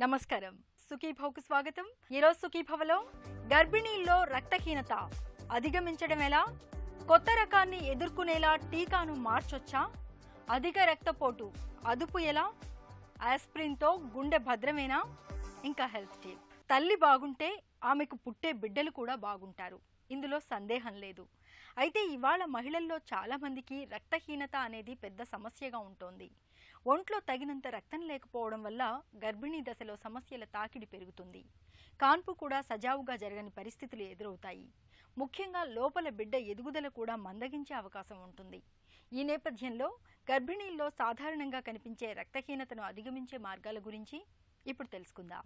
నమస్కారం, సుఖీభవకు స్వాగతం. ఈరోజు సుఖీభవలో గర్భిణీల్లో రక్తహీనత అధిగమించడం ఎలా, కొత్త రకాన్ని ఎదుర్కొనేలా టీకాను మార్చొచ్చా, అధిక రక్తపోటు అదుపు ఎలా, ఆస్ప్రిన్తో గుండె భద్రమేనా, ఇంకా హెల్త్ టిప్. తల్లి బాగుంటే ఆమెకు పుట్టే బిడ్డలు కూడా బాగుంటారు, ఇందులో సందేహం లేదు. అయితే ఇవాళ మహిళల్లో చాలామందికి రక్తహీనత అనేది పెద్ద సమస్యగా ఉంటుంది. ఒంట్లో తగినంత రక్తం లేకపోవడం వల్ల గర్భిణీ దశలో సమస్యల తాకిడి పెరుగుతుంది. కాన్పు కూడా సజావుగా జరగని పరిస్థితులు ఎదురవుతాయి. ముఖ్యంగా లోపల బిడ్డ ఎదుగుదల కూడా మందగించే అవకాశం ఉంటుంది. ఈ నేపథ్యంలో గర్భిణీల్లో సాధారణంగా కనిపించే రక్తహీనతను అధిగమించే మార్గాల గురించి ఇప్పుడు తెలుసుకుందాం.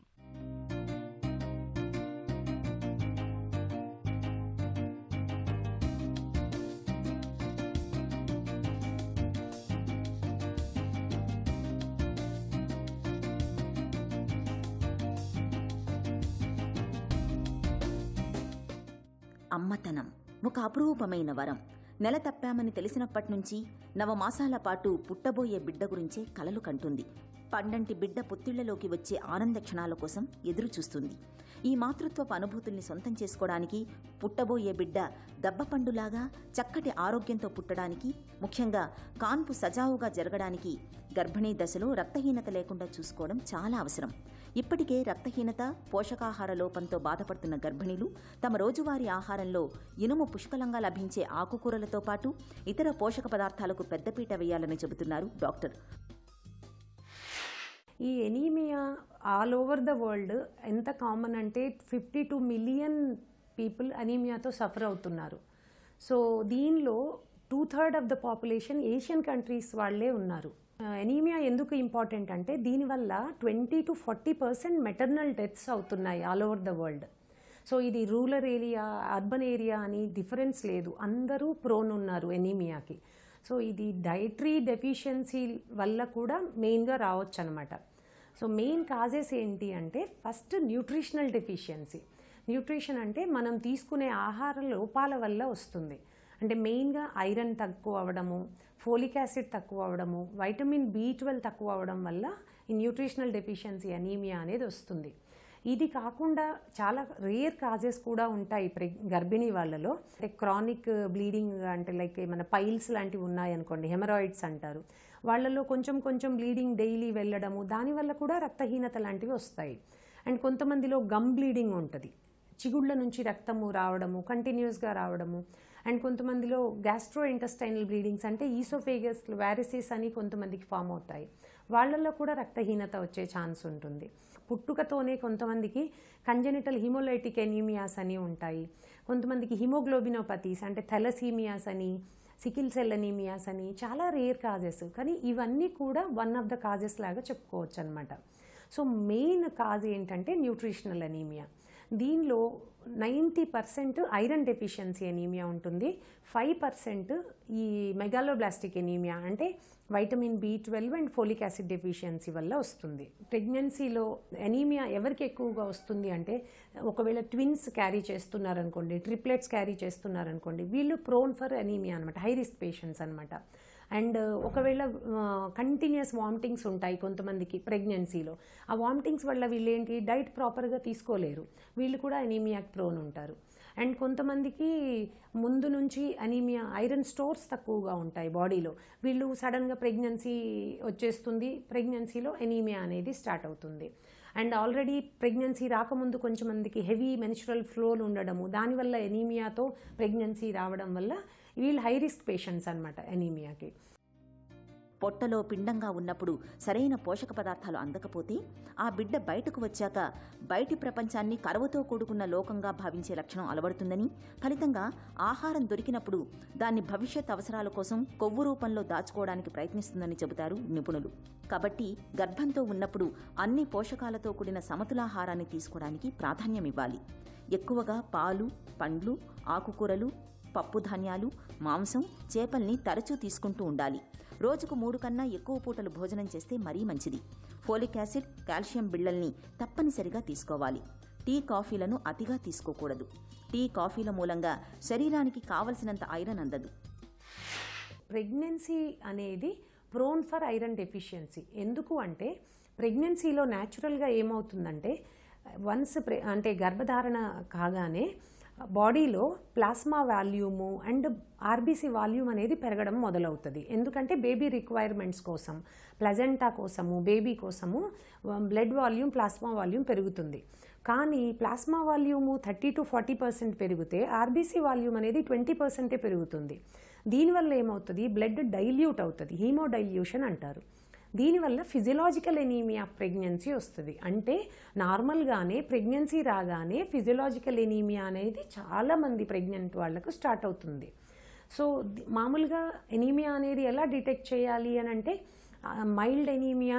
అమ్మతనం ఒక అపురూపమైన వరం. నెల తప్పామని తెలిసినప్పటి నుంచి నవమాసాల పాటు పుట్టబోయే బిడ్డ గురించే కలలు కంటుంది. పండంటి బిడ్డ పుత్తిళ్లలోకి వచ్చే ఆనంద క్షణాల కోసం ఎదురు చూస్తుంది. ఈ మాతృత్వపు అనుభూతుల్ని సొంతం చేసుకోవడానికి, పుట్టబోయే బిడ్డ దబ్బపండులాగా చక్కటి ఆరోగ్యంతో పుట్టడానికి, ముఖ్యంగా కాన్పు సజావుగా జరగడానికి గర్భిణీ దశలో రక్తహీనత లేకుండా చూసుకోవడం చాలా అవసరం. ఇప్పటికే రక్తహీనత, పోషకాహార లోపంతో బాధపడుతున్న గర్భిణీలు తమ రోజువారీ ఆహారంలో ఇనుము పుష్కలంగా లభించే ఆకుకూరలతో పాటు ఇతర పోషక పదార్థాలకు పెద్దపీట వేయాలని చెబుతున్నారు డాక్టర్. ఈ anaemia all over the world ఎంత కామన్ అంటే 52 మిలియన్ పీపుల్ అనీమియాతో సఫర్ అవుతున్నారు. సో దీనిలో 2/3 of the population Asian countries వాళ్ళే ఉన్నారు. ఎనీమియా ఎందుకు ఇంపార్టెంట్ అంటే దీనివల్ల 20 to 40% మెటర్నల్ డెత్స్ అవుతున్నాయి all over the world. So ఇది రూరల్ ఏరియా, అర్బన్ ఏరియా అని డిఫరెన్స్ లేదు, అందరూ ప్రోన్ ఉన్నారు ఎనీమియాకి. సో ఇది డైటరీ డెఫిషియన్సీ వల్ల కూడా మెయిన్గా రావచ్చు అనమాట. సో మెయిన్ కాజెస్ ఏంటి అంటే ఫస్ట్ న్యూట్రిషనల్ డెఫిషియన్సీ. న్యూట్రిషన్ అంటే మనం తీసుకునే ఆహార లోపాల వల్ల వస్తుంది. అంటే మెయిన్గా ఐరన్ తక్కువ అవ్వడము, ఫోలిక్ యాసిడ్ తక్కువ అవ్వడము, వైటమిన్ B12 తక్కువ అవ్వడం వల్ల ఈ న్యూట్రిషనల్ డెఫిషియన్సీ అనీమియా అనేది వస్తుంది. ఇది కాకుండా చాలా రేర్ కాజెస్ కూడా ఉంటాయి గర్భిణీ వాళ్ళలో. అంటే క్రానిక్ బ్లీడింగ్ అంటే లైక్ ఏమైనా పైల్స్ లాంటివి ఉన్నాయనుకోండి, హెమరాయిడ్స్ అంటారు, వాళ్ళలో కొంచెం కొంచెం బ్లీడింగ్ డైలీ వెళ్ళడము, దానివల్ల కూడా రక్తహీనత లాంటివి వస్తాయి. అండ్ కొంతమందిలో గమ్ బ్లీడింగ్ ఉంటుంది, చిగుళ్ళ నుంచి రక్తము రావడము, కంటిన్యూస్గా రావడము. అండ్ కొంతమందిలో గ్యాస్ట్రో ఇంటెస్టైనల్ బ్లీడింగ్స్ అంటే ఈసోఫేగస్ వారిసిస్ అని కొంతమందికి ఫామ్ అవుతాయి, వాళ్ళల్లో కూడా రక్తహీనత వచ్చే ఛాన్స్ ఉంటుంది. పుట్టుకతోనే కొంతమందికి కంజెనిటల్ హిమోలైటిక్ ఎనీమియాస్ అని ఉంటాయి, కొంతమందికి హిమోగ్లోబినోపతీస్ అంటే థెలసీమియాస్ అని, సికిల్ సెల్ అనీమియాస్ అని, చాలా రేర్ కాజెస్. కానీ ఇవన్నీ కూడా వన్ ఆఫ్ ద కాజెస్ లాగా చెప్పుకోవచ్చు అనమాట. సో మెయిన్ కాజ్ ఏంటంటే న్యూట్రిషనల్ అనీమియా. దీనిలో 90% ఐరన్ డెఫిషియన్సీ అనీమియా ఉంటుంది, 5% ఈ మెగాలోబ్లాస్టిక్ అనీమియా అంటే vitamin B12 and folic acid deficiency వల్ల వస్తుంది. ప్రెగ్నెన్సీలో అనీమియా ఎవరికి ఎక్కువగా వస్తుంది అంటే ఒకవేళ ట్విన్స్ క్యారీ చేస్తున్నారనుకోండి, ట్రిప్లెట్స్ క్యారీ చేస్తున్నారనుకోండి, వీళ్ళు ప్రోన్ ఫర్ అనీమియా అనమాట, హై రిస్క్ పేషెంట్స్ అనమాట. అండ్ ఒకవేళ కంటిన్యూస్ వామిటింగ్స్ ఉంటాయి కొంతమందికి ప్రెగ్నెన్సీలో, ఆ వామిటింగ్స్ వల్ల వీళ్ళు ఏంటి డైట్ ప్రాపర్గా తీసుకోలేరు, వీళ్ళు కూడా అనీమియాకి ప్రోన్ ఉంటారు. అండ్ కొంతమందికి ముందు నుంచి అనీమియా, ఐరన్ స్టోర్స్ తక్కువగా ఉంటాయి బాడీలో, వీళ్ళు సడన్గా ప్రెగ్నెన్సీ వచ్చేస్తుంది, ప్రెగ్నెన్సీలో అనీమియా అనేది స్టార్ట్ అవుతుంది. అండ్ ఆల్రెడీ ప్రెగ్నెన్సీ రాకముందు కొంచెం మందికి హెవీ మెన్స్ట్రల్ ఫ్లోలు ఉండడము, దానివల్ల ఎనీమియాతో ప్రెగ్నెన్సీ రావడం వల్ల వీళ్ళు హై రిస్క్ పేషెంట్స్ అనమాట ఎనీమియాకి. పొట్టలో పిండంగా ఉన్నప్పుడు సరైన పోషక పదార్థాలు అందకపోతే ఆ బిడ్డ బయటకు వచ్చాక బయటి ప్రపంచాన్ని కరువుతో కూడుకున్న లోకంగా భావించే లక్షణం అలవడుతుందని, ఫలితంగా ఆహారం దొరికినప్పుడు దాన్ని భవిష్యత్ అవసరాల కోసం కొవ్వు రూపంలో దాచుకోవడానికి ప్రయత్నిస్తుందని చెబుతారు నిపుణులు. కాబట్టి గర్భంతో ఉన్నప్పుడు అన్ని పోషకాలతో కూడిన సమతులాహారాన్ని తీసుకోవడానికి ప్రాధాన్యమివ్వాలి. ఎక్కువగా పాలు, పండ్లు, ఆకుకూరలు, పప్పు ధాన్యాలు, మాంసం, చేపల్ని తరచూ తీసుకుంటూ ఉండాలి. రోజుకు 3 కన్నా ఎక్కువ పూటలు భోజనం చేస్తే మరీ మంచిది. ఫోలిక్ యాసిడ్, కాల్షియం బిళ్లల్ని తప్పనిసరిగా తీసుకోవాలి. టీ, కాఫీలను అతిగా తీసుకోకూడదు. టీ, కాఫీల మూలంగా శరీరానికి కావలసినంత ఐరన్ అందదు. ప్రెగ్నెన్సీ అనేది ప్రోన్ ఫర్ ఐరన్ డెఫిషియన్సీ. ఎందుకు అంటే ప్రెగ్నెన్సీలో న్యాచురల్గా ఏమవుతుందంటే వన్స్ అంటే గర్భధారణ కాగానే బాడీలో plasma volume and RBC volume అనేది పెరగడం మొదలవుతుంది. ఎందుకంటే బేబీ రిక్వైర్మెంట్స్ కోసం, ప్లజెంటా కోసము, బేబీ కోసము బ్లడ్ వాల్యూమ్, ప్లాస్మా వాల్యూమ్ పెరుగుతుంది. కానీ ప్లాస్మా వాల్యూము 30 to 40% పెరిగితే ఆర్బీసీ వాల్యూమ్ అనేది 20% పెరుగుతుంది. దీనివల్ల ఏమవుతుంది, బ్లడ్ డైల్యూట్ అవుతుంది, హీమోడైల్యూషన్ అంటారు. దీనివల్ల ఫిజియలాజికల్ ఎనీమియా ప్రెగ్నెన్సీ వస్తుంది. అంటే నార్మల్గానే ప్రెగ్నెన్సీ రాగానే ఫిజియలాజికల్ ఎనీమియా అనేది చాలామంది ప్రెగ్నెంట్ వాళ్ళకు స్టార్ట్ అవుతుంది. సో మామూలుగా ఎనీమియా అనేది ఎలా డిటెక్ట్ చేయాలి అని అంటే మైల్డ్ ఎనీమియా,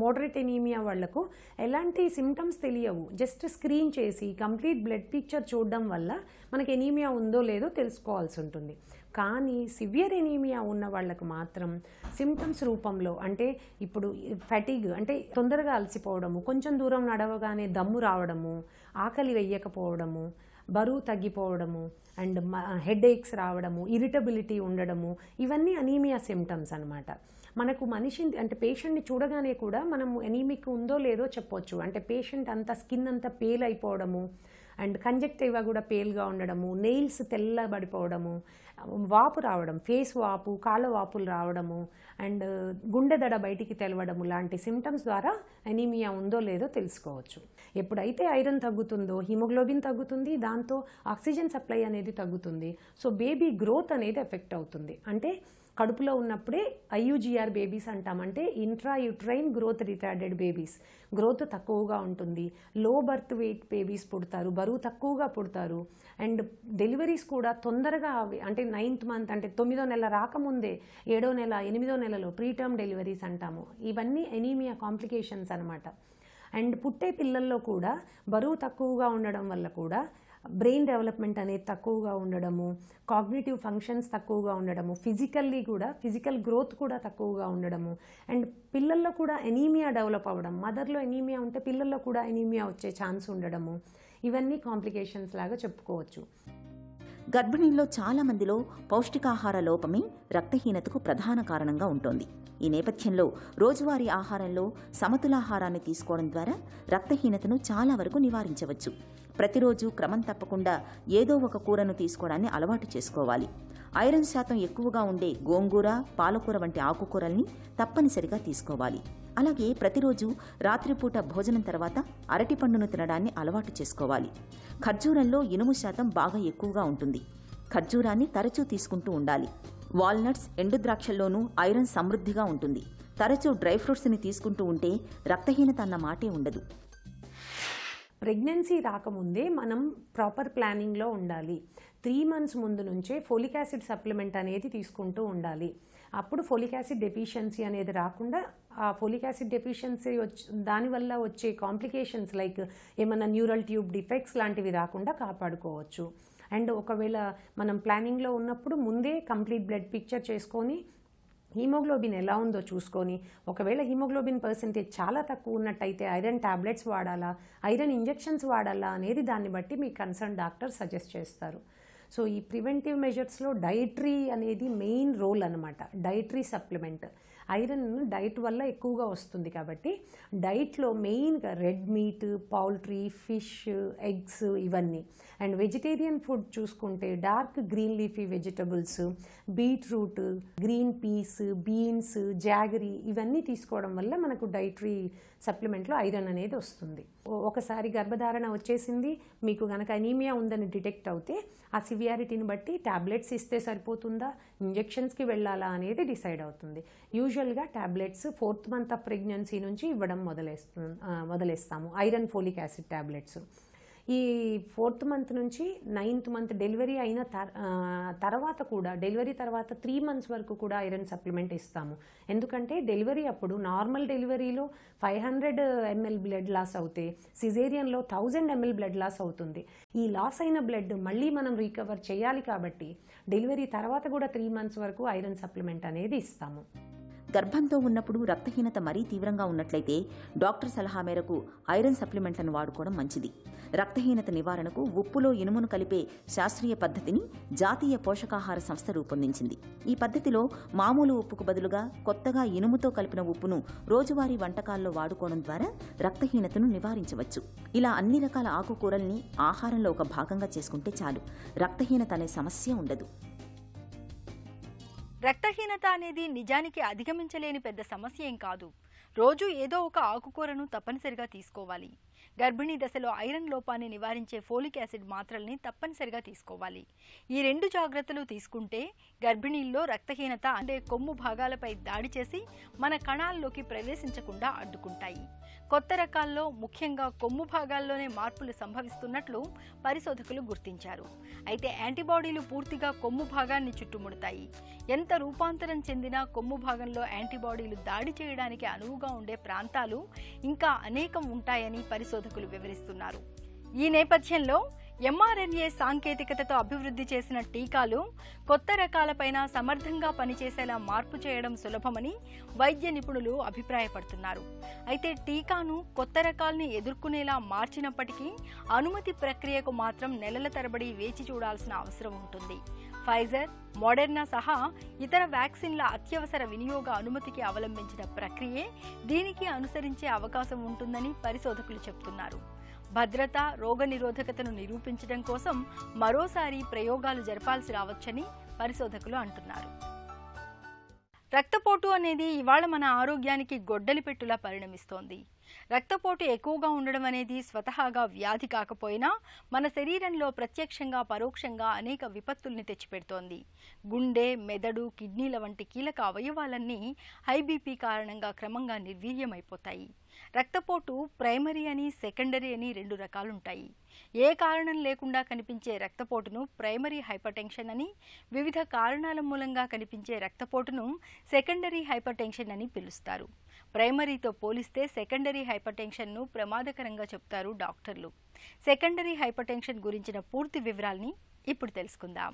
మోడరేట్ ఎనీమియా వాళ్లకు ఎలాంటి సిమ్టమ్స్ తెలియవు. జస్ట్ స్క్రీన్ చేసి కంప్లీట్ బ్లడ్ పిక్చర్ చూడడం వల్ల మనకి ఎనీమియా ఉందో లేదో తెలుసుకోవాల్సి ఉంటుంది. కానీ సివియర్ ఎనీమియా ఉన్న వాళ్ళకు మాత్రం సిమ్టమ్స్ రూపంలో, అంటే ఇప్పుడు ఫటిగ్ అంటే తొందరగా అలసిపోవడము, కొంచెం దూరం నడవగానే దమ్ము రావడము, ఆకలి వెయ్యకపోవడము, బరువు తగ్గిపోవడము అండ్ హెడ్ ఏక్స్ రావడము, ఇరిటబిలిటీ ఉండడము, ఇవన్నీ అనీమియా సిమ్టమ్స్ అనమాట. మనకు మనిషిని అంటే పేషెంట్ని చూడగానే కూడా మనము ఎనీమిక్ ఉందో లేదో చెప్పొచ్చు. అంటే పేషెంట్ అంతా స్కిన్ అంతా పేల్ అయిపోవడము అండ్ కంజక్టివా కూడా పేల్గా ఉండడము, నెయిల్స్ తెల్లబడిపోవడము, వాపు రావడం, ఫేస్ వాపు, కాళ్ళ వాపులు రావడము అండ్ గుండె దడ బయటికి తెలవడము లాంటి సిమ్టమ్స్ ద్వారా ఎనీమియా ఉందో లేదో తెలుసుకోవచ్చు. ఎప్పుడైతే ఐరన్ తగ్గుతుందో హిమోగ్లోబిన్ తగ్గుతుంది, దాంతో ఆక్సిజన్ సప్లై అనేది తగ్గుతుంది. సో బేబీ గ్రోత్ అనేది ఎఫెక్ట్ అవుతుంది. అంటే కడుపులో ఉన్నప్పుడే ఐయుజిఆర్ బేబీస్ అంటామంటే intrauterine growth retarded babies, growth తక్కువగా ఉంటుంది. లో బర్త్ వెయిట్ బేబీస్ పుడతారు, బరువు తక్కువగా పుడతారు అండ్ డెలివరీస్ కూడా తొందరగా అంటే 9th మంత్ అంటే 9వ నెల రాకముందే 7వ నెల 8వ నెలలో ప్రీటర్మ్ డెలివరీస్ అంటాము. ఇవన్నీ ఎనీమియా కాంప్లికేషన్స్ అనమాట. అండ్ పుట్టే పిల్లల్లో కూడా బరువు తక్కువగా ఉండడం వల్ల కూడా బ్రెయిన్ డెవలప్మెంట్ అనేది తక్కువగా ఉండడము, కాగ్నిటివ్ ఫంక్షన్స్ తక్కువగా ఉండడము, ఫిజికల్లీ కూడా ఫిజికల్ గ్రోత్ కూడా తక్కువగా ఉండడము అండ్ పిల్లల్లో కూడా ఎనీమియా డెవలప్ అవ్వడం, మదర్లో ఎనీమియా ఉంటే పిల్లల్లో కూడా ఎనీమియా వచ్చే ఛాన్స్ ఉండడము, ఇవన్నీ కాంప్లికేషన్స్ లాగా చెప్పుకోవచ్చు. గర్భిణీల్లో చాలా మందిలో పౌష్టికాహార లోపమే రక్తహీనతకు ప్రధాన కారణంగా ఉంటుంది. ఈ నేపథ్యంలో రోజువారీ ఆహారంలో సమతులాహారాన్ని తీసుకోవడం ద్వారా రక్తహీనతను చాలా వరకు నివారించవచ్చు. ప్రతిరోజు క్రమం తప్పకుండా ఏదో ఒక కూరను తీసుకోవడాన్ని అలవాటు చేసుకోవాలి. ఐరన్ శాతం ఎక్కువగా ఉండే గోంగూర, పాలకూర వంటి ఆకుకూరల్ని తప్పనిసరిగా తీసుకోవాలి. అలాగే ప్రతిరోజు రాత్రిపూట భోజనం తర్వాత అరటిపండును తినడాన్ని అలవాటు చేసుకోవాలి. ఖర్జూరంలో ఇనుము శాతం బాగా ఎక్కువగా ఉంటుంది. ఖర్జూరాన్ని తరచూ తీసుకుంటూ ఉండాలి. వాల్నట్స్, ఎండు ద్రాక్షల్లోనూ ఐరన్ సమృద్ధిగా ఉంటుంది. తరచూ డ్రై ఫ్రూట్స్ని తీసుకుంటూ ఉంటే రక్తహీనత అన్న మాటే ఉండదు. ప్రెగ్నెన్సీ రాకముందే మనం ప్రాపర్ ప్లానింగ్లో ఉండాలి. 3 months ముందు నుంచే ఫోలిక్ యాసిడ్ సప్లిమెంట్ అనేది తీసుకుంటూ ఉండాలి. అప్పుడు ఫోలిక్ యాసిడ్ డెఫిషియన్సీ అనేది రాకుండా, ఆ ఫోలిక్ యాసిడ్ డెఫిషియన్సీ దానివల్ల వచ్చే కాంప్లికేషన్స్ లైక్ ఏమైనా న్యూరల్ ట్యూబ్ డిఫెక్ట్స్ లాంటివి రాకుండా కాపాడుకోవచ్చు. అండ్ ఒకవేళ మనం ప్లానింగ్లో ఉన్నప్పుడు ముందే కంప్లీట్ బ్లడ్ పిక్చర్ చేసుకొని హీమోగ్లోబిన్ ఎలా ఉందో చూసుకొని, ఒకవేళ హీమోగ్లోబిన్ పర్సెంటేజ్ చాలా తక్కువ ఉన్నట్టయితే ఐరన్ టాబ్లెట్స్ వాడాలా, ఐరన్ ఇంజెక్షన్స్ వాడాలా అనేది దాన్ని బట్టి మీ కన్సర్న్ డాక్టర్ సజెస్ట్ చేస్తారు. సో ఈ ప్రివెంటివ్ మెజర్స్లో డైటరీ అనేది మెయిన్ రోల్ అనమాట. డైటరీ సప్లిమెంట్ ఐరన్ డైట్ వల్ల ఎక్కువగా వస్తుంది కాబట్టి డైట్లో మెయిన్గా red meat, poultry, fish, eggs ఇవన్నీ. అండ్ వెజిటేరియన్ ఫుడ్ చూసుకుంటే dark green leafy vegetables, beetroot, green peas, beans, jaggery ఇవన్నీ తీసుకోవడం వల్ల మనకు డైటరీ సప్లిమెంట్లో ఐరన్ అనేది వస్తుంది. ఒకసారి గర్భధారణ వచ్చేసింది, మీకు కనుక అనీమియా ఉందని డిటెక్ట్ అవుతే ఆ సివియారిటీని బట్టి టాబ్లెట్స్ ఇస్తే సరిపోతుందా, ఇంజెక్షన్స్కి వెళ్ళాలా అనేది డిసైడ్ అవుతుంది. యూజువల్గా tablets 4th month of pregnancy నుంచి ఇవ్వడం మొదలేస్తాము ఐరన్ ఫోలిక్ యాసిడ్ టాబ్లెట్స్. ఈ 4th month నుంచి 9th month డెలివరీ అయిన తర్వాత కూడా, డెలివరీ తర్వాత 3 months వరకు కూడా ఐరన్ సప్లిమెంట్ ఇస్తాము. ఎందుకంటే డెలివరీ అప్పుడు నార్మల్ డెలివరీలో 500 ml బ్లడ్ లాస్ అవుతే సిజేరియన్లో 1000 ml బ్లడ్ లాస్ అవుతుంది. ఈ లాస్ అయిన బ్లడ్ మళ్ళీ మనం రీకవర్ చేయాలి కాబట్టి డెలివరీ తర్వాత కూడా 3 months వరకు ఐరన్ సప్లిమెంట్ అనేది ఇస్తాము. గర్భంతో ఉన్నప్పుడు రక్తహీనత మరీ తీవ్రంగా ఉన్నట్లయితే డాక్టర్ సలహా మేరకు ఐరన్ సప్లిమెంట్లను వాడుకోవడం మంచిది. రక్తహీనత నివారణకు ఉప్పులో ఇనుమును కలిపే శాస్త్రీయ పద్ధతిని జాతీయ పోషకాహార సంస్థ రూపొందించింది. ఈ పద్ధతిలో మామూలు ఉప్పుకు బదులుగా కొత్తగా ఇనుముతో కలిపిన ఉప్పును రోజువారీ వంటకాల్లో వాడుకోవడం ద్వారా రక్తహీనతను నివారించవచ్చు. ఇలా అన్ని రకాల ఆకుకూరల్ని ఆహారంలో ఒక భాగంగా చేసుకుంటే చాలు, రక్తహీనత అనే సమస్య ఉండదు. రక్తహీనత అనేది నిజానికి అధిగమించలేని పెద్ద సమస్య ఏం కాదు. రోజు ఏదో ఒక ఆకుకూరను తప్పనిసరిగా తీసుకోవాలి. గర్భిణీ దశలో ఐరన్ లోపాన్ని నివారించే ఫోలిక్ యాసిడ్ మాత్రల్ని తప్పనిసరిగా తీసుకోవాలి. ఈ 2 జాగ్రత్తలు తీసుకుంటే గర్భిణీల్లో రక్తహీనత అంటే కొమ్ము భాగాలపై దాడి చేసి మన కణాల్లోకి ప్రవేశించకుండా అడ్డుకుంటాయి. కొత్త రకాల్లో ముఖ్యంగా కొమ్ము భాగాల్లోనే మార్పులు సంభవిస్తున్నట్లు పరిశోధకులు గుర్తించారు. అయితే యాంటీబాడీలు పూర్తిగా కొమ్ము భాగాన్ని చుట్టుముడతాయి. ఎంత రూపాంతరం చెందినా కొమ్ము భాగంలో యాంటీబాడీలు దాడి చేయడానికి అనువుగా ఉండే ప్రాంతాలు ఇంకా అనేకం ఉంటాయని పరిశోధకులు వివరిస్తున్నారు. ఈ నేపథ్యంలో mRNA సాంకేతికతతో అభివృద్ధి చేసిన టీకాలు కొత్త రకాలపైన సమర్థంగా పనిచేసేలా మార్పు చేయడం సులభమని వైద్య నిపుణులు అభిప్రాయపడుతున్నారు. అయితే టీకాను కొత్త రకాల్ని ఎదుర్కొనేలా మార్చినప్పటికీ అనుమతి ప్రక్రియకు మాత్రం నెలల తరబడి వేచి చూడాల్సిన అవసరం ఉంటుంది. ఫైజర్, మోడెర్నా సహా ఇతర వ్యాక్సిన్ల అత్యవసర వినియోగ అనుమతికి అవలంబించిన ప్రక్రియే దీనికి అనుసరించే అవకాశం ఉంటుందని పరిశోధకులు చెబుతున్నారు. భద్రత, రోగనిరోధకతను నిరూపించడం కోసం మరోసారి ప్రయోగాలు జరపాల్సి రావచ్చని పరిశోధకులు అంటున్నారు. రక్తపోటు అనేది ఇవాళ మన ఆరోగ్యానికి గొడ్డలి పెట్టులా పరిణమిస్తోంది. రక్తపోటు ఎక్కువగా ఉండడం అనేది స్వతహాగా వ్యాధి కాకపోయినా మన శరీరంలో ప్రత్యక్షంగా పరోక్షంగా అనేక విపత్తుల్ని తెచ్చిపెడుతోంది. గుండె, మెదడు, కిడ్నీల వంటి కీలక అవయవాలన్నీ హై బీపీ కారణంగా క్రమంగా నిర్వీర్యమైపోతాయి. రక్తపోటు ప్రైమరీ అని, సెకండరీ అని 2 రకాలుంటాయి. ఏ కారణం లేకుండా కనిపించే రక్తపోటును ప్రైమరీ హైపర్టెన్షన్ అని, వివిధ కారణాల మూలంగా కనిపించే రక్తపోటును సెకండరీ హైపర్టెన్షన్ అని పిలుస్తారు. ప్రైమరీతో పోలిస్తే సెకండరీ హైపర్టెన్షన్ను ప్రమాదకరంగా చెప్తారు డాక్టర్లు. సెకండరీ హైపర్టెన్షన్ గురించిన పూర్తి వివరాల్ని ఇప్పుడు తెలుసుకుందాం.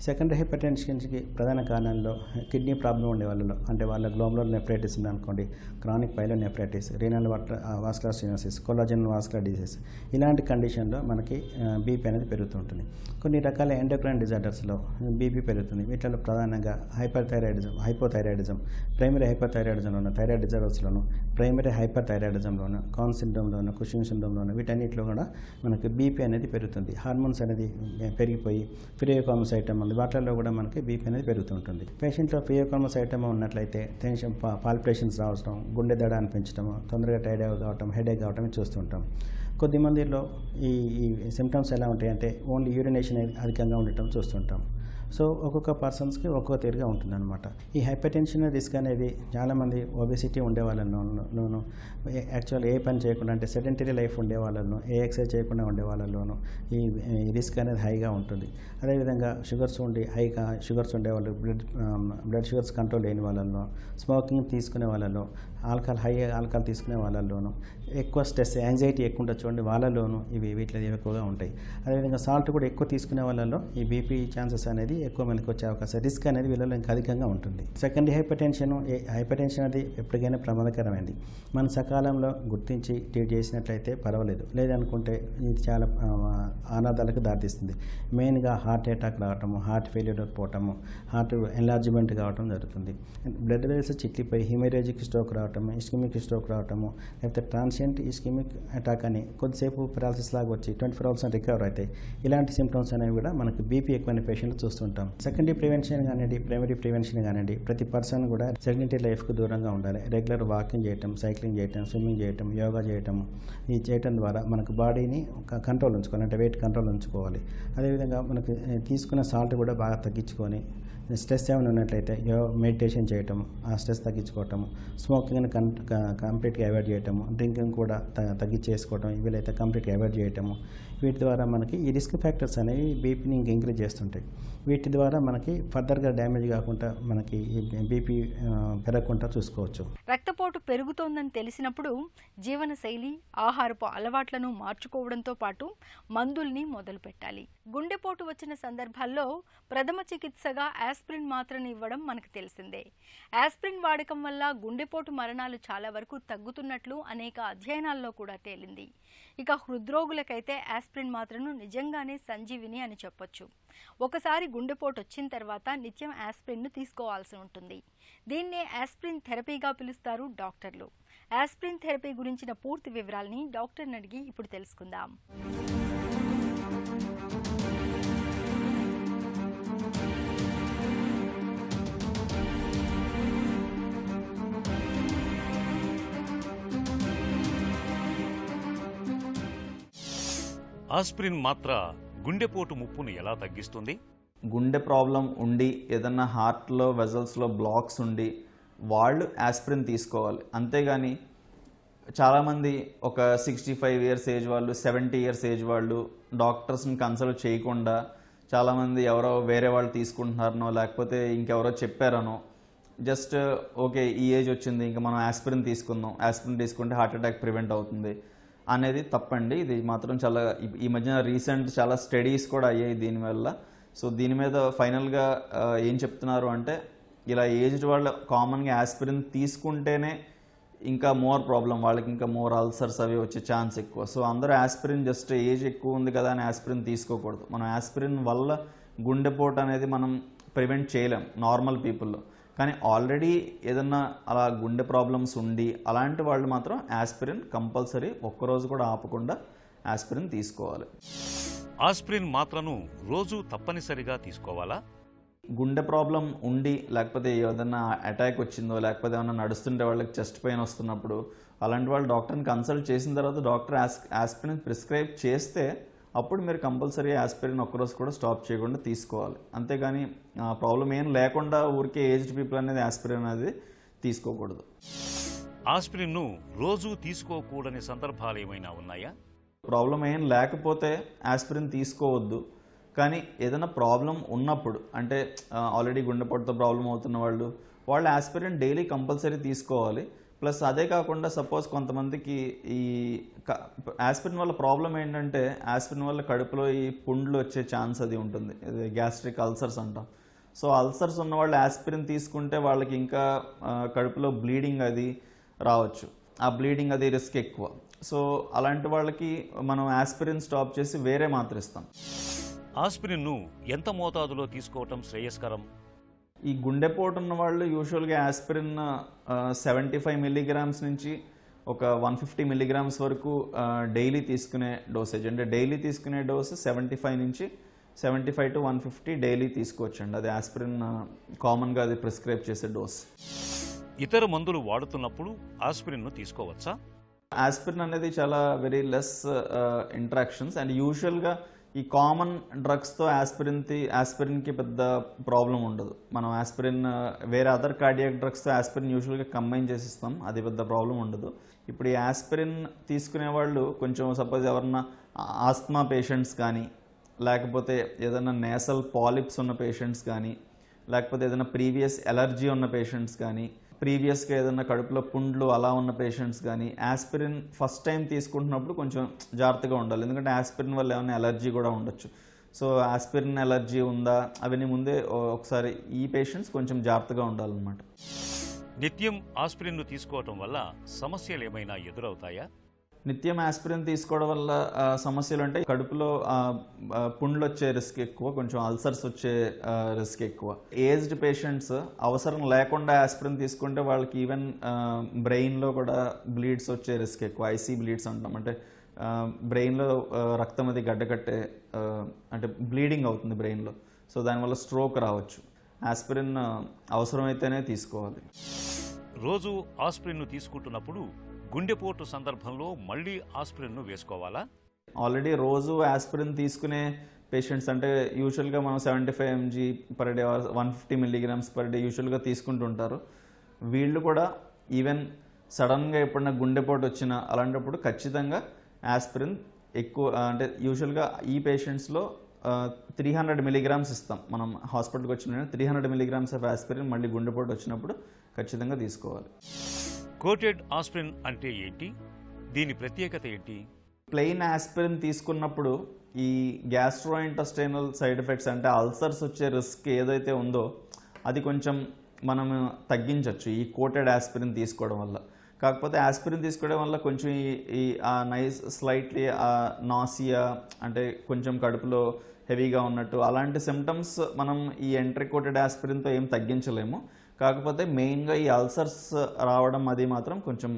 సెకండరీ హైపర్టెన్షన్కి ప్రధాన కారణాల్లో కిడ్నీ ప్రాబ్లం ఉండే వాళ్ళలో, అంటే వాళ్ళ గ్లోమరులర్ నెఫ్రైటిస్ ఉందనుకోండి, chronic pyelonephritis, renal vascular stenosis, collagen vascular disease, ఇలాంటి కండిషన్లో మనకి బీపీ అనేది పెరుగుతూ ఉంటుంది. కొన్ని రకాల ఎండోక్రైన్ డిజార్డర్స్లో బీపీ పెరుగుతుంది. వీటిలో ప్రధానంగా హైపోథైరాయిడిజం, ప్రైమరీ హైపోథైరాయిడిజంలోను, థైరాయిడ్ డిజార్డర్స్లోను, ప్రైమరీ హైపర్థైరాయిడిజంలోను, కాన్ సిండ్రోమ్లోను, కుషింగ్ సిండ్రోమ్లోను, వీటన్నిటిలో కూడా మనకి బీపీ అనేది పెరుగుతుంది. హార్మోన్స్ అనేది పెరిగిపోయి ఫిరియోకామసైటమ్ ఉంది, వాటిల్లో కూడా మనకి బీపీ అనేది పెరుగుతుంటుంది. పేషెంట్లో ఫిరియోకామసైటమ్ ఉన్నట్లయితే టెన్షన్, పాల్పిటేషన్స్ రావడం, గుండె దడ అనిపించడం, తొందరగా టైర్డ్ కావటం, హెడేక్ కావటం చూస్తుంటాం. కొద్దిమందిలో ఈ సిమ్టమ్స్ ఎలా ఉంటాయంటే ఓన్లీ యూరినేషన్ అధికంగా ఉండటం చూస్తుంటాం. సో ఒక్కొక్క పర్సన్స్కి ఒక్కొక్క తీరుగా ఉంటుందన్నమాట. ఈ హైపర్టెన్షన్ రిస్క్ అనేది చాలామంది ఒబెసిటీ ఉండే వాళ్ళలోను, యాక్చువల్ ఏ పని చేయకుండా అంటే సెడెంటరీ లైఫ్ ఉండే వాళ్ళను, ఏ ఎక్సర్సైజ్ చేయకుండా ఉండే వాళ్ళలోను ఈ రిస్క్ అనేది హైగా ఉంటుంది. అదేవిధంగా షుగర్స్ ఉండే వాళ్ళు, బ్లడ్ షుగర్స్ కంట్రోల్ లేని వాళ్ళలో, స్మోకింగ్ తీసుకునే వాళ్ళలో, ఆల్కహాల్ తీసుకునే వాళ్ళలోను, ఎక్కువ స్ట్రెస్, యాంగ్జైటీ ఎక్కువ ఉంటుంది చూడండి, వాళ్ళలోనూ వీటిలో ఎక్కువగా ఉంటాయి. అదేవిధంగా సాల్ట్ కూడా ఎక్కువ తీసుకునే వాళ్ళలో ఈ బీపీ ఛాన్సెస్ అనేది ఎక్కువ మనకి వచ్చే అవకాశం, రిస్క్ అనేది వీళ్ళలో ఇంకా అధికంగా ఉంటుంది. సెకండరీ హైపర్టెన్షన్ అనేది ఎప్పటికైనా ప్రమాదకరమైంది. మనం సకాలంలో గుర్తించి ట్రీట్ చేసినట్లయితే పర్వాలేదు, లేదనుకుంటే ఇది చాలా అనాథాలకు దారితీస్తుంది. మెయిన్గా హార్ట్ అటాక్ రావటము, హార్ట్ ఫెయిల్యూర్ పోవటము, హార్ట్ ఎన్లార్జ్మెంట్ కావటం జరుగుతుంది. బ్లడ్ వెల్స్ చిట్లిపోయి హిమరేజిక్ స్ట్రోక్ రావటము, ఇస్కెమిక్ స్ట్రోక్ రావటము, లేకపోతే ట్రాన్సియంట్ ఇస్కెమిక్ అటాక్ అని కొద్దిసేపు పెరాలసిస్ లాగా వచ్చి 24 hours రికవర్ అవుతాయి. ఇలాంటి సిమ్టమ్స్ అనేవి కూడా మనకి బీపీ ఎక్కువైన పేషెంట్లు చూస్తుంటాం. సెకండరీ ప్రివెన్షన్ కానివ్వండి, ప్రైమరీ ప్రివెన్షన్ కానివ్వండి, ప్రతి పర్సన్ కూడా సెడెంటరీ లైఫ్కు దూరంగా ఉండాలి. రెగ్యులర్ వాకింగ్ చేయటం, సైక్లింగ్ చేయటం, స్విమ్మింగ్ చేయటం, యోగా చేయటం, ఇది చేయటం ద్వారా మనకు బాడీని కంట్రోల్ ఉంచుకోవాలి, అంటే వెయిట్ కంట్రోల్ ఉంచుకోవాలి. అదేవిధంగా మనకి తీసుకున్న సాల్ట్ కూడా బాగా తగ్గించుకొని, స్ట్రెస్ ఏమైనా ఉన్నట్లయితే మెడిటేషన్ చేయటం, ఆ స్ట్రెస్ తగ్గించుకోవటము, స్మోకింగ్ని కంప్లీట్గా అవాయిడ్ చేయటము, డ్రింకింగ్ కూడా తగ్గించేసుకోవటం, వీలైతే కంప్లీట్గా అవాయిడ్ చేయటము. వీటి ద్వారా మనకి ఈ రిస్క్ ఫ్యాక్టర్స్ అనేవి బీపీని ఇంక్రీజ్ చేస్తుంటాయి. వీటి ద్వారా మనకి ఫర్దర్గా డ్యామేజ్ కాకుండా మనకి బీపీ పెరగకుండా చూసుకోవచ్చు. రక్తపోటు పెరుగుతోందని తెలిసినప్పుడు జీవనశైలి, ఆహారపు అలవాట్లను మార్చుకోవడంతో పాటు మందుల్ని మొదలు పెట్టాలి. గుండెపోటు వచ్చిన సందర్భాల్లో ప్రథమ చికిత్సగా ఆస్పిరిన్ మాత్రను ఇవ్వడం మనకు తెలిసిందే. ఆస్పిరిన్ వాడకం వల్ల గుండెపోటు మరణాలు చాలా వరకు తగ్గుతున్నట్లు అనేక అధ్యయనాల్లో కూడా తేలింది. ఇక హృద్రోగులకైతే ఆస్పిరిన్ మాత్రను నిజంగానే సంజీవిని అని చెప్పొచ్చు. ఒకసారి గుండెపోటు వచ్చిన తర్వాత నిత్యం ఆస్పిరిన్ను తీసుకోవాల్సి ఉంటుంది. దీన్నే ఆస్పిరిన్ థెరపీగా పిలుస్తారు డాక్టర్లు. ఆస్పిరిన్ థెరపీ గురించిన పూర్తి వివరాలని డాక్టర్ని అడిగి ఇప్పుడు తెలుసుకుందాం. ఆస్పిరిన్ మాత్ర గుండెపోటు ముప్పును ఎలా తగ్గిస్తుంది? గుండె ప్రాబ్లం ఉండి ఏదన్నా హార్ట్లో వెజల్స్లో బ్లాక్స్ ఉండి వాళ్ళు ఆస్పిరిన్ తీసుకోవాలి. అంతేగాని చాలామంది ఒక 65 ఇయర్స్ ఏజ్ వాళ్ళు, 70 ఇయర్స్ ఏజ్ వాళ్ళు డాక్టర్స్ని కన్సల్ట్ చేయకుండా చాలామంది ఎవరో వేరే వాళ్ళు తీసుకుంటున్నారనో లేకపోతే ఇంకెవరో చెప్పారనో జస్ట్ ఓకే ఈ ఏజ్ వచ్చింది ఇంకా మనం ఆస్పిరిన్ తీసుకుందాం, ఆస్పిరిన్ తీసుకుంటే హార్ట్ అటాక్ ప్రివెంట్ అవుతుంది అనేది తప్పండి. ఇది మాత్రం చాలా ఈ మధ్యన రీసెంట్ చాలా స్టడీస్ కూడా అయ్యాయి దీనివల్ల. సో దీని మీద ఫైనల్గా ఏం చెప్తున్నారు అంటే ఇలా ఏజ్డ్ వాళ్ళు కామన్గా ఆస్పిరిన్ తీసుకుంటేనే ఇంకా మోర్ ప్రాబ్లం, వాళ్ళకి ఇంకా మోర్ అల్సర్స్ అవి వచ్చే ఛాన్స్ ఎక్కువ. సో అందరూ ఆస్పిరిన్ జస్ట్ ఏజ్ ఎక్కువ ఉంది కదా అని ఆస్పిరిన్ తీసుకోకూడదు. మనం ఆస్పిరిన్ వల్ల గుండెపోటు అనేది మనం ప్రివెంట్ చేయలేం నార్మల్ పీపుల్లో. కానీ ఆల్రెడీ ఏదన్నా అలా గుండె ప్రాబ్లమ్స్ ఉండి అలాంటి వాళ్ళు మాత్రం ఆస్పిరిన్ కంపల్సరీ ఒక్కరోజు కూడా ఆపకుండా ఆస్పిరిన్ తీసుకోవాలి. ఆస్పిరిన్ మాత్రను రోజు తప్పనిసరిగా తీసుకోవాలా? గుండె ప్రాబ్లం ఉండి లేకపోతే ఏదైనా అటాక్ వచ్చిందో లేకపోతే ఏమైనా నడుస్తుంటే వాళ్ళకి చెస్ట్ పెయిన్ వస్తున్నప్పుడు అలాంటి వాళ్ళు డాక్టర్ని కన్సల్ట్ చేసిన తర్వాత డాక్టర్ ఆస్పిరిన్ ప్రిస్క్రైబ్ చేస్తే అప్పుడు మీరు కంపల్సరీ ఆస్పిరిన్ ఒక్కరోజు కూడా స్టాప్ చేయకుండా తీసుకోవాలి. అంతేగాని ప్రాబ్లం ఏం లేకుండా ఊరికే ఏజ్డ్ పీపుల్ అనేది ఆస్పిరిన్ అనేది తీసుకోకూడదు. ఆస్పిరిన్ను రోజు తీసుకోకూడని సందర్భాలు ఏమైనా ఉన్నాయా? ప్రాబ్లం ఏం లేకపోతే ఆస్పిరిన్ తీసుకోవద్దు. కానీ ఏదైనా ప్రాబ్లం ఉన్నప్పుడు అంటే ఆల్రెడీ గుండెపోటుతో ప్రాబ్లం అవుతున్న వాళ్ళు ఆస్పిరిన్ డైలీ కంపల్సరీ తీసుకోవాలి. ప్లస్ అదే కాకుండా సపోజ్ కొంతమందికి ఈ ఆస్పిరిన్ వల్ల ప్రాబ్లం ఏంటంటే ఆస్పిరిన్ వల్ల కడుపులో ఈ పుండ్లు వచ్చే ఛాన్స్ అది ఉంటుంది, గ్యాస్ట్రిక్ అల్సర్స్ అంటాం. సో అల్సర్స్ ఉన్న వాళ్ళు ఆస్పిరిన్ తీసుకుంటే వాళ్ళకి ఇంకా కడుపులో బ్లీడింగ్ అది రావచ్చు. ఆ బ్లీడింగ్ అది రిస్క్ ఎక్కువ. సో అలాంటి వాళ్ళకి మనం ఆస్పిరిన్ స్టాప్ చేసి వేరే మాత్ర ఇస్తాం. ఆస్పిరిన్ను ఎంత మోతాదులో తీసుకోవటం శ్రేయస్కరం? ఈ గుండెపోటు ఉన్న వాళ్ళు యూజువల్గా ఆస్పిరిన్ 75 మిల్లీగ్రామ్స్ నుంచి ఒక 150 మిల్లీగ్రామ్స్ వరకు డైలీ తీసుకునే డోసేజ్. అంటే డైలీ తీసుకునే డోస్ 75 నుంచి 75 to 150 డైలీ తీసుకోవచ్చండి. అది ఆస్పిరిన్ కామన్గా అది ప్రిస్క్రైబ్ చేసే డోస్. ఇతర మందులు వాడుతున్నప్పుడు ఆస్పిరిన్ను తీసుకోవచ్చా? ఆస్పిరిన్ అనేది చాలా వెరీ లెస్ ఇంటరాక్షన్స్ అండ్ యూజువల్గా ఈ కామన్ డ్రగ్స్తో ఆస్పిరిన్కి పెద్ద ప్రాబ్లం ఉండదు. మనం ఆస్పిరిన్ వేరే అదర్ కార్డియాక్ డ్రగ్స్తో ఆస్పిరిన్ యూజువల్గా కంబైన్ చేసిస్తాం, అది పెద్ద ప్రాబ్లం ఉండదు. ఇప్పుడు ఈ ఆస్పిరిన్ తీసుకునే వాళ్ళు కొంచెం సపోజ్ ఎవరన్నా ఆస్మా పేషెంట్స్ కానీ లేకపోతే ఏదైనా నేసల్ పాలిప్స్ ఉన్న పేషెంట్స్ కానీ లేకపోతే ఏదైనా ప్రీవియస్ ఎలర్జీ ఉన్న పేషెంట్స్ కానీ ప్రీవియస్గా ఏదైనా కడుపులో పుండ్లు అలా ఉన్న పేషెంట్స్ కానీ ఆస్పిరిన్ ఫస్ట్ టైం తీసుకుంటున్నప్పుడు కొంచెం జాగ్రత్తగా ఉండాలి. ఎందుకంటే ఆస్పిరిన్ వల్ల ఏమైనా ఎలర్జీ కూడా ఉండొచ్చు. సో ఆస్పిరిన్ ఎలర్జీ ఉందా అవన్నీ ముందే ఒకసారి ఈ పేషెంట్స్ కొంచెం జాగ్రత్తగా ఉండాలన్నమాట. నిత్యం ఆస్పిరిన్ను తీసుకోవటం వల్ల సమస్యలు ఏమైనా ఎదురవుతాయా? నిత్యం ఆస్పిరిన్ తీసుకోవడం వల్ల సమస్యలు అంటే కడుపులో పుండ్లు వచ్చే రిస్క్ ఎక్కువ, కొంచెం అల్సర్స్ వచ్చే రిస్క్ ఎక్కువ. ఏజ్డ్ పేషెంట్స్ అవసరం లేకుండా ఆస్పిరిన్ తీసుకుంటే వాళ్ళకి ఈవెన్ బ్రెయిన్లో కూడా బ్లీడ్స్ వచ్చే రిస్క్ ఎక్కువ. ఐసీ బ్లీడ్స్ అంటాం, అంటే బ్రెయిన్లో రక్తం అది గడ్డకట్టే అంటే బ్లీడింగ్ అవుతుంది బ్రెయిన్లో. సో దానివల్ల స్ట్రోక్ రావచ్చు. ఆస్పిరిన్ అవసరమైతేనే తీసుకోవాలి. రోజు ఆస్పిరిన్ను తీసుకుంటున్నప్పుడు గుండెపోటు సందర్భంలో మళ్ళీ ఆస్పిరిన్ను వేసుకోవాలా? ఆల్రెడీ రోజు ఆస్పిరిన్ తీసుకునే పేషెంట్స్ అంటే యూజువల్గా మనం 75 mg per day 150 milligrams per day యూజువల్గా తీసుకుంటుంటారు. వీళ్ళు కూడా ఈవెన్ సడన్గా ఎప్పుడైనా గుండెపోటు వచ్చినా అలాంటప్పుడు ఖచ్చితంగా ఆస్పిరిన్ ఎక్కువ అంటే యూజువల్గా ఈ పేషెంట్స్లో 300 మిలీగ్రామ్స్ ఇస్తాం. మనం హాస్పిటల్కి వచ్చిన 300 మిలీగ్రామ్స్ ఆఫ్ ఆస్పిరిన్ మళ్ళీ గుండెపోటు వచ్చినప్పుడు ఖచ్చితంగా తీసుకోవాలి. కోటెడ్ ఆస్పిరిన్ అంటే ఏంటి? దీని ప్రత్యేకత ఏంటి? ప్లెయిన్ ఆస్పిరిన్ తీసుకున్నప్పుడు ఈ గ్యాస్ట్రోఇంటెస్టైనల్ సైడ్ ఎఫెక్ట్స్ అంటే అల్సర్స్ వచ్చే రిస్క్ ఏదైతే ఉందో అది కొంచెం మనం తగ్గించవచ్చు ఈ కోటెడ్ ఆస్పిరిన్ తీసుకోవడం వల్ల. కాకపోతే ఆస్పిరిన్ తీసుకోవడం వల్ల కొంచెం ఈ స్లైట్లీ నాసియా అంటే కొంచెం కడుపులో హెవీగా ఉన్నట్టు అలాంటి సిమ్టమ్స్ మనం ఈ ఎంట్రీ కోటెడ్ ఆస్పిరిన్తో ఏం తగ్గించలేము. కాకపోతే మెయిన్గా ఈ అల్సర్స్ రావడం అది మాత్రం కొంచెం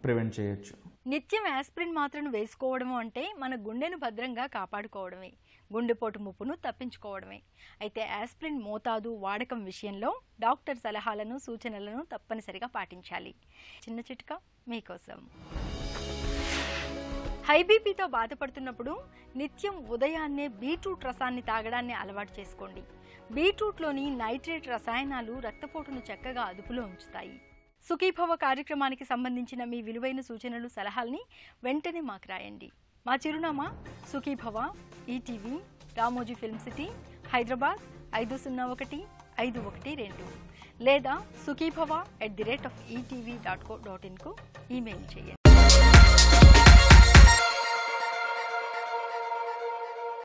ప్రివెంట్ చేయొచ్చు. నిత్యం ఆస్పిరిన్ మాత్రను వేసుకోవడము అంటే మన గుండెను భద్రంగా కాపాడుకోవడమే, గుండెపోటు ముప్పును తప్పించుకోవడమే. అయితే ఆస్పిరిన్ మోతాదు వాడకం విషయంలో డాక్టర్ సలహాలను సూచనలను తప్పనిసరిగా పాటించాలి. చిన్న చిట్కా మీకోసం. హై బీపీతో బాధపడుతున్నప్పుడు నిత్యం ఉదయాన్నే బీట్రూట్ రసాన్ని తాగడాన్ని అలవాటు చేసుకోండి. బీట్రూట్లోని నైట్రేట్ రసాయనాలు రక్తపోటును చక్కగా అదుపులో ఉంచుతాయి. సుఖీభవ కార్యక్రమానికి సంబంధించిన మీ విలువైన సూచనలు సలహాల్ని వెంటనే మాకు రాయండి. మా చిరునామా Sukhibhava, ETV, Ramoji film city, Hyderabad 501512 లేదా sukhibhava@etv.co.in కు ఈమెయిల్ చేయండి.